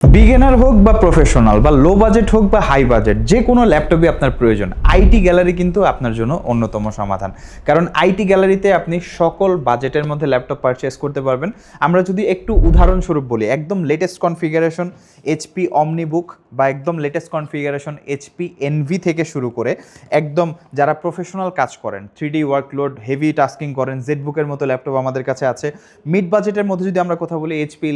Beginner হোক বা professional বা লো বাজেট হোক বা হাই বাজেট, যে কোনো ল্যাপটপই আপনার প্রয়োজন, আইটি গ্যালারি কিন্তু আপনার জন্য অন্যতম সমাধান। কারণ আইটি গ্যালারিতে আপনি সকল বাজেটের মধ্যে ল্যাপটপ পারচেস করতে পারবেন। আমরা যদি একটু উদাহরণস্বরূপ বলি, একদম লেটেস্ট কনফিগারেশন এইচপি অমনিবুক বা একদম লেটেস্ট কনফিগারেশন এইচপি এনভি থেকে শুরু করে একদম যারা প্রফেশনাল কাজ করেন, 3D ওয়ার্কলোড, হেভি টাস্কিং করেন, জেটবুকের মতো ল্যাপটপ আমাদের কাছে আছে। মিড বাজেটের মধ্যে যদি আমরা কথা বলি, এইচপি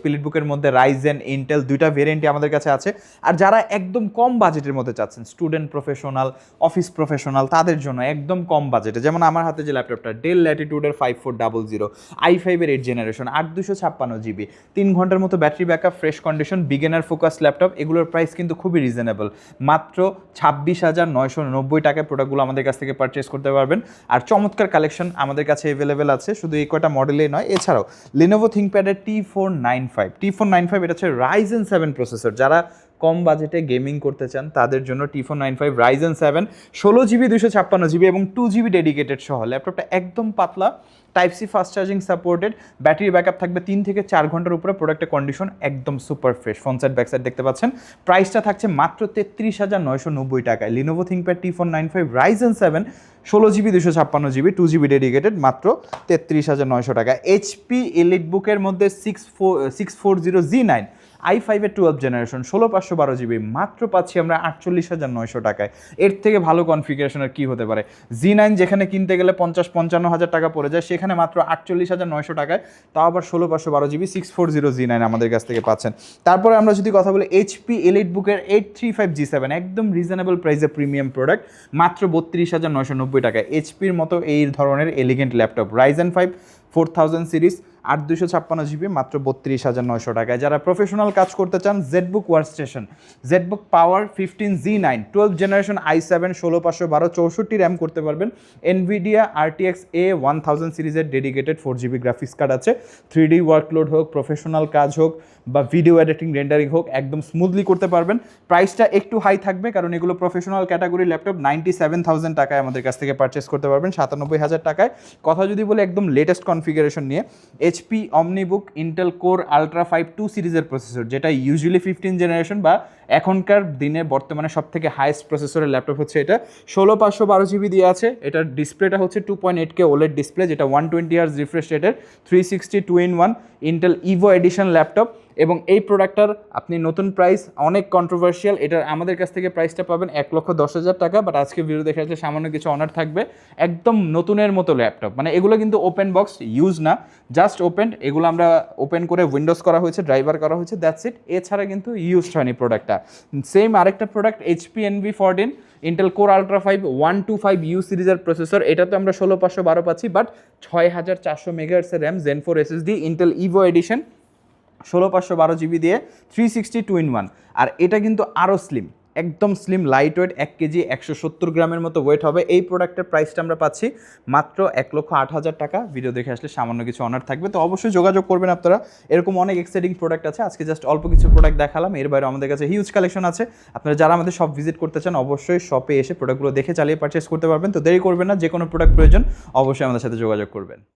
এলিটবুকের মধ্যে রাইজেন, ইন্টেল দুইটা ভেরিয়েন্টই আমাদের কাছে আছে। আর যারা একদম কম বাজেটের মধ্যে চাচ্ছেন, স্টুডেন্ট প্রফেশনাল, অফিস প্রফেশনাল, তাদের জন্য একদম কম বাজেটে, যেমন আমার হাতে যে ল্যাপটপটা, ডেল ল্যাটিটিউডের 5400 i5-এর 8 জেনারেশন, 8256 GB, 3 ঘন্টার মতো battery backup, fresh condition, beginner focus laptop. এগুলোর প্রাইস কিন্তু খুবই রিজনেবল, মাত্র 26,990 টাকায় প্রোডাক্টগুলো আমাদের কাছ থেকে পারচেস করতে পারবেন। আর চমৎকার কালেকশন আমাদের কাছে অ্যাভেলেবেল আছে, শুধু এই কয়টা মডেলেই নয়, এছাড়াও লিনোভো থিংকপ্যাডের T495 এটা হচ্ছে রাইজেন 7 প্রসেসর। যারা কম বাজেটে গেমিং করতে চান তাদের জন্য T495 রাইজেন 7, 16GB 256GB এবং 2GB ডেডিকেটেড সহ। ল্যাপটপটা একদম পাতলা, type C fast charging supported, battery backup থাকবে 3 থেকে 4 ঘন্টার উপরে, প্রোডাক্টের কন্ডিশন একদম super fresh. Front side back side দেখতে পাচ্ছেন। প্রাইসটা থাকছে মাত্র 33,990 টাকায়। Lenovo ThinkPad T495 Ryzen 7, 16GB 256GB, 2GB dedicated, মাত্র 33,900 টাকা। এইচপি এলিটবুকের মধ্যে 640Z9 i5-এর 12 জেনারেশন, 16512GB, মাত্র পাচ্ছি আমরা 48,900 টাকায়। এর থেকে ভালো কনফিগারেশনের কী হতে পারে? Z9 যেখানে কিনতে গেলে 50-55 হাজার টাকা পড়ে যায়, সেখানে মাত্র 48,900 টাকায়, তাও আবার 16512GB 640Z9 আমাদের কাছ থেকে পাচ্ছেন। তারপরে আমরা যদি কথা বলি এইচপি এলিটবুকের 835G7, একদম রিজনেবল প্রাইসে প্রিমিয়াম প্রোডাক্ট, মাত্র 32,990 টাকায়। এইচপির মতো এই ধরনের elegant laptop, Ryzen 5 4000 series, 8256GB, মাত্র 32,900 টাকায়। যারা প্রফেশনাল কাজ করতে চান, জেটবুক ওয়ার্কস্টেশন, জেটবুক পাওয়ার 15Z9 12 জেনারেশন i7, 16512, 64 RAM করতে পারবেন। এনভিডিয়া RTX A1000 সিরিজের ডেডিকেটেড 4GB গ্রাফিক্স কার্ড আছে। 3D ওয়ার্কলোড হোক, প্রফেশনাল কাজ হোক বা ভিডিও এডিটিং রেন্ডারিং হোক, একদম স্মুথলি করতে পারবেন। প্রাইসটা একটু হাই থাকবে কারণ এগুলো প্রফেশনাল ক্যাটাগরি ল্যাপটপ। 97,000 টাকায় আমাদের কাছ থেকে পারচেস করতে পারবেন, 97,000 টাকায়। কথা যদি বলে একদম লেটেস্ট কনফিগারেশন নিয়ে, এইচপি অমনিবুক ইন্টেল কোর আলট্রা 5 2 সিরিজের প্রসেসর, যেটা ইউজুয়ালি 15 জেনারেশন বা এখনকার দিনে বর্তমানে সব থেকে হাইয়েস্ট প্রসেসরের ল্যাপটপ হচ্ছে এটা। 16512GB দিয়ে আছে। এটার ডিসপ্লেটা হচ্ছে 2.8K OLED ডিসপ্লে, যেটা 120Hz রিফ্রেশ রেটের, 360 2-in-1 Intel Evo addition laptop. এবং এই প্রোডাক্টটার আপনি নতুন প্রাইস অনেক কন্ট্রোভার্সিয়াল, এটার আমাদের কাছ থেকে প্রাইসটা পাবেন 1,10,000 টাকা। বাট আজকে ভিডিও দেখা যাচ্ছে সামান্য কিছু অনার থাকবে। একদম নতুনের মতো ল্যাপটপ, মানে এগুলো কিন্তু ওপেন বক্স ইউজ না, জাস্ট ওপেন। এগুলো আমরা ওপেন করে উইন্ডোজ করা হয়েছে, ড্রাইভার করা হয়েছে, দ্যাটস ইট। এছাড়া কিন্তু ইউজড হয়নি প্রোডাক্টটা। সেম আরেকটা product HP NV14 Intel core ultra 5 125U সিরিজের প্রসেসর, এটা তো আমরা 16512 পাচ্ছি, বাট 6400 মেগাহার্টসের RAM, Zen 4 SSD, Intel Evo edition, 16512GB দিয়ে, 360 2-in-1। আর এটা কিন্তু আরও স্লিম, একদম স্লিম, লাইট ওয়েট, 1 কেজি 170 গ্রামের মতো ওয়েট হবে। এই প্রোডাক্টের প্রাইসটা আমরা পাচ্ছি মাত্র 1,08,000 টাকা। ভিডিও দেখে আসলে সামান্য কিছু অনার থাকবে, তো অবশ্যই যোগাযোগ করবেন আপনারা। এরকম অনেক এক্সাইটিং প্রোডাক্ট আছে, আজকে জাস্ট অল্প কিছু প্রোডাক্ট দেখালাম, এর বাইরে আমাদের কাছে হিউজ কালেকশন আছে। আপনারা যারা আমাদের শপ ভিজিট করতে চান, অবশ্যই শপে এসে প্রোডাক্টগুলো দেখে চালিয়ে পারচেস করতে পারবেন। তো দেরি করবেন না, যে কোনো প্রোডাক্ট প্রয়োজন অবশ্যই আমাদের সাথে যোগাযোগ করবেন।